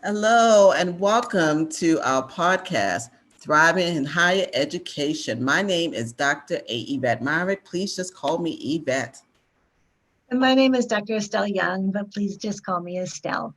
Hello and welcome to our podcast, Thriving in Higher Education. My name is Dr. Yvette Myrick. Please just call me Yvette. And my name is Dr. Estelle Young, but please just call me Estelle.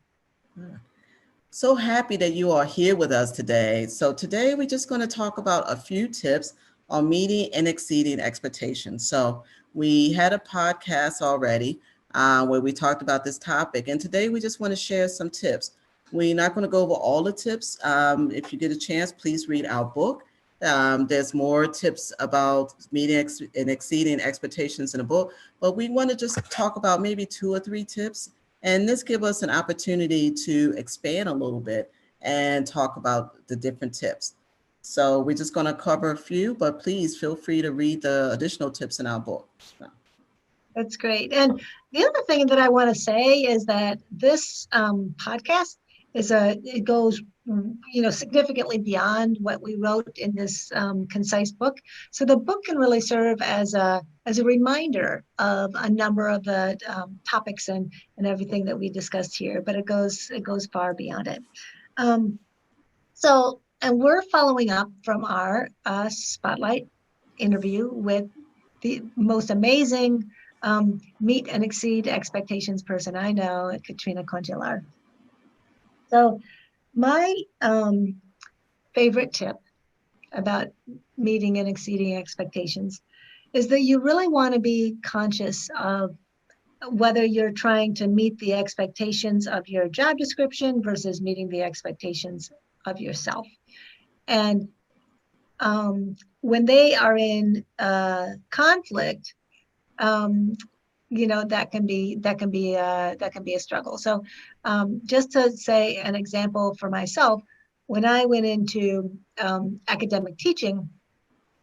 So happy that you are here with us today. So today we're just going to talk about a few tips on meeting and exceeding expectations. So we had a podcast already where we talked about this topic, and today we just want to share some tips. We're not going to go over all the tips. If you get a chance, please read our book. There's more tips about meeting and exceeding expectations in the book, but we want to just talk about maybe two or three tips, and this gives us an opportunity to expand a little bit and talk about the different tips. So we're just going to cover a few, but please feel free to read the additional tips in our book. That's great. And the other thing that I want to say is that this podcast it goes significantly beyond what we wrote in this concise book. So the book can really serve as a reminder of a number of the topics and everything that we discussed here. But it goes far beyond it. Um, and we're following up from our spotlight interview with the most amazing meet and exceed expectations person I know, Katrina Congelar. So my favorite tip about meeting and exceeding expectations is that you really want to be conscious of whether you're trying to meet the expectations of your job description versus meeting the expectations of yourself. And when they are in conflict, um, that can be a struggle. So just to say an example for myself, when I went into academic teaching,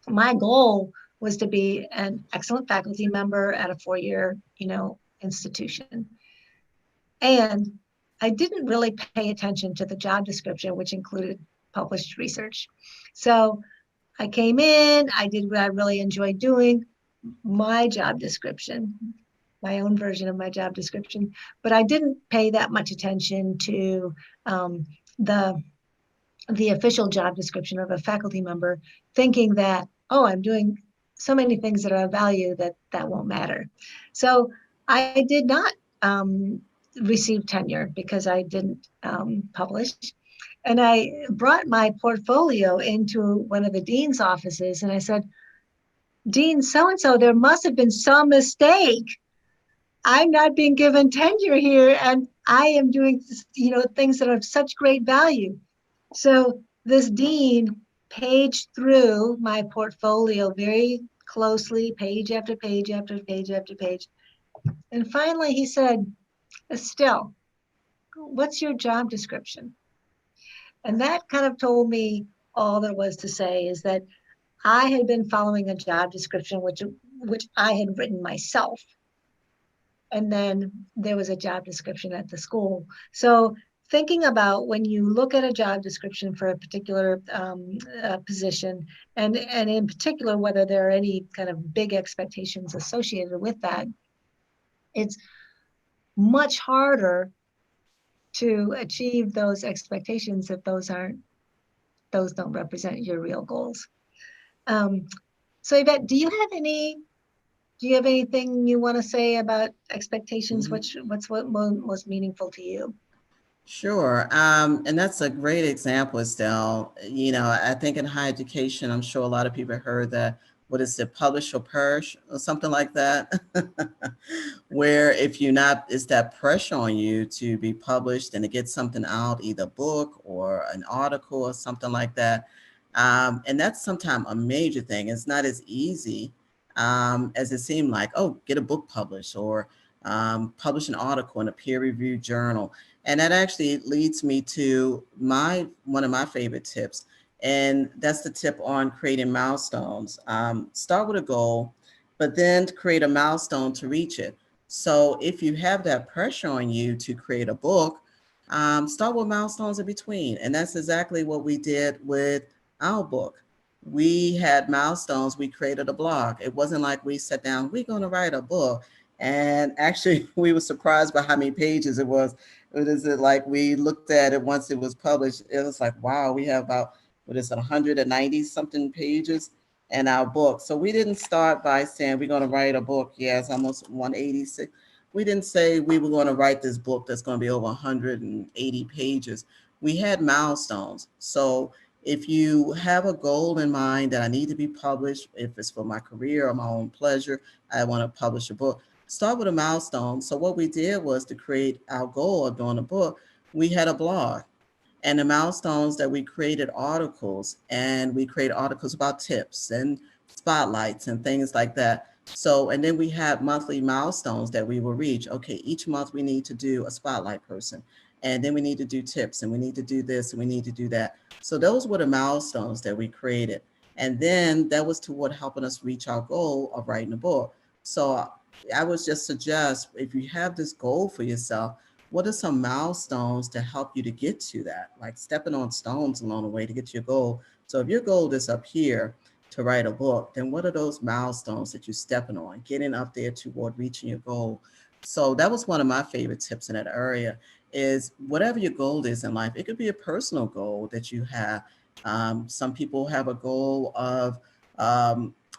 my goal was to be an excellent faculty member at a four-year institution. And I didn't really pay attention to the job description, which included published research. So I came in, I did what I really enjoyed doing, my job description, my own version of my job description, but I didn't pay that much attention to um, the the official job description of a faculty member, thinking that, oh, I'm doing so many things that are of value that won't matter. So I did not receive tenure because I didn't publish. And I brought my portfolio into one of the dean's offices and I said, Dean so and so, there must have been some mistake. I'm not being given tenure here, and I am doing things that are of such great value. So this dean paged through my portfolio very closely, page after page after page after page. And finally he said, Estelle, what's your job description? And that kind of told me all there was to say, is that I had been following a job description which I had written myself. And then there was a job description at the school. So thinking about when you look at a job description for a particular position, and in particular whether there are any kind of big expectations associated with that, it's much harder to achieve those expectations if those don't represent your real goals. Um, so Yvette, do you have anything you want to say about expectations? Mhm. What's most meaningful to you? Sure. And that's a great example, Estelle. I think in higher education, I'm sure a lot of people heard that, what is it, publish or perish or something like that, where if you're not, it's that pressure on you to be published and to get something out, either a book or an article or something like that. And that's sometimes a major thing. It's not as easy as it seemed like, oh, get a book published or publish an article in a peer-reviewed journal. And that actually leads me to one of my favorite tips, and that's the tip on creating milestones. Start with a goal, but then create a milestone to reach it. So if you have that pressure on you to create a book, start with milestones in between. And that's exactly what we did with our book. We had milestones. We created a blog. It wasn't like we sat down, we're going to write a book. And actually, we were surprised by how many pages it was. It is like we looked at it once it was published. It was like, wow, we have about, what is it, 190 something pages in our book. So we didn't start by saying we're going to write a book. Yeah, it's almost 186. We didn't say we were going to write this book that's going to be over 180 pages. We had milestones. So if you have a goal in mind that I need to be published, if it's for my career or my own pleasure, I want to publish a book, start with a milestone. So what we did was to create our goal of doing a book. We had a blog, and the milestones that we created articles, and we created articles about tips and spotlights and things like that. So, and then we had monthly milestones that we will reach. Okay, each month we need to do a spotlight person, and then we need to do tips, and we need to do this, and we need to do that. So those were the milestones that we created. And then that was toward helping us reach our goal of writing a book. So I would just suggest, if you have this goal for yourself, what are some milestones to help you to get to that? Like stepping on stones along the way to get to your goal. So if your goal is up here to write a book, then what are those milestones that you're stepping on, getting up there toward reaching your goal? So that was one of my favorite tips in that area is whatever your goal is in life, it could be a personal goal that you have. Some people have a goal of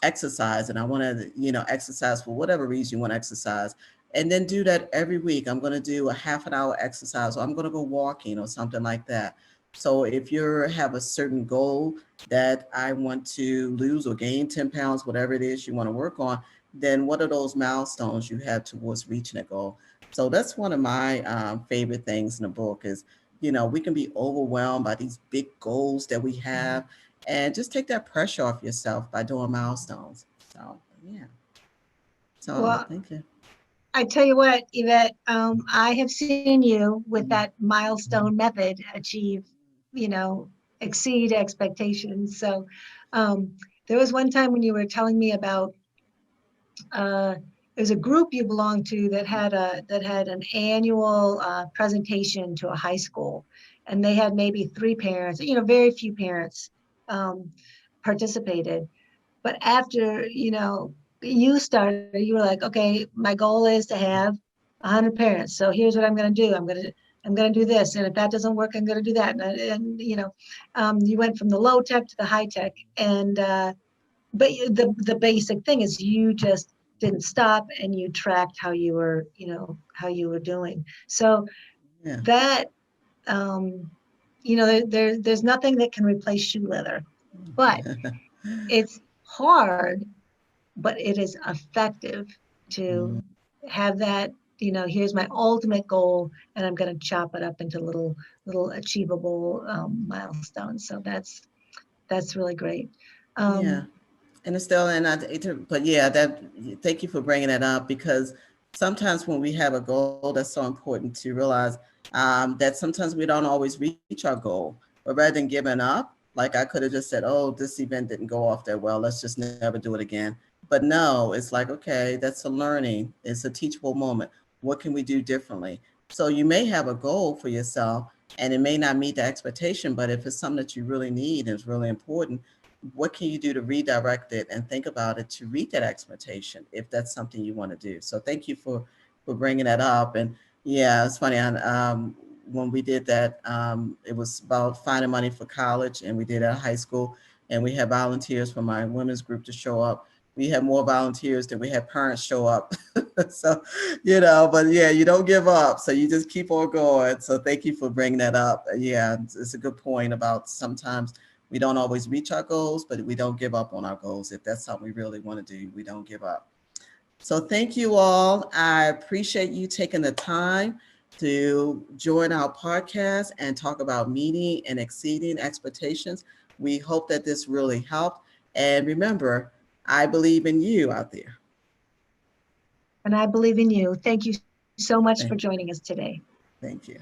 exercise, and I want to, exercise for whatever reason you want to exercise, and then do that every week. I'm going to do a half an hour exercise, or I'm going to go walking or something like that. So if you have a certain goal that I want to lose or gain 10 pounds, whatever it is you want to work on, then what are those milestones you have towards reaching a goal? So that's one of my favorite things in the book is, we can be overwhelmed by these big goals that we have, and just take that pressure off yourself by doing milestones. So, yeah. So, Well, thank you. I tell you what, Yvette, I have seen you with that milestone method achieve, you know, exceed expectations. So there was one time when you were telling me about there's a group you belong to that had an annual presentation to a high school, and they had maybe three parents, very few parents um, participated. But after, you started, you were like, okay, my goal is to have 100 parents. So here's what I'm going to do. I'm going to do this. And if that doesn't work, I'm going to do that. And you went from the low tech to the high tech. And, but the basic thing is you just didn't stop and you tracked how you were, how you were doing. So Yeah. that, there's nothing that can replace shoe leather, but it's hard, but it is effective Mm, to have that, here's my ultimate goal, and I'm going to chop it up into little achievable milestones. So that's really great. yeah. um, And Estelle, but yeah, thank you for bringing that up, because sometimes when we have a goal, that's so important to realize that sometimes we don't always reach our goal. But rather than giving up, like I could have just said, oh, this event didn't go off that well, let's just never do it again. But no, it's like, okay, that's a learning, it's a teachable moment. What can we do differently? So you may have a goal for yourself, and it may not meet the expectation, but if it's something that you really need and it's really important, what can you do to redirect it and think about it to reach that expectation if that's something you want to do? So thank you for bringing that up. And yeah, it's funny. When we did that, it was about finding money for college, and we did it at high school, and we had volunteers from my women's group to show up. We had more volunteers than we had parents show up. So, but yeah, you don't give up. So you just keep on going. So thank you for bringing that up. Yeah, it's a good point about sometimes we don't always reach our goals, but we don't give up on our goals. If that's something we really want to do, we don't give up. So thank you all. I appreciate you taking the time to join our podcast and talk about meeting and exceeding expectations. We hope that this really helped. And remember, I believe in you out there. and I believe in you. Thank you so much for Thank, joining us today. thank you.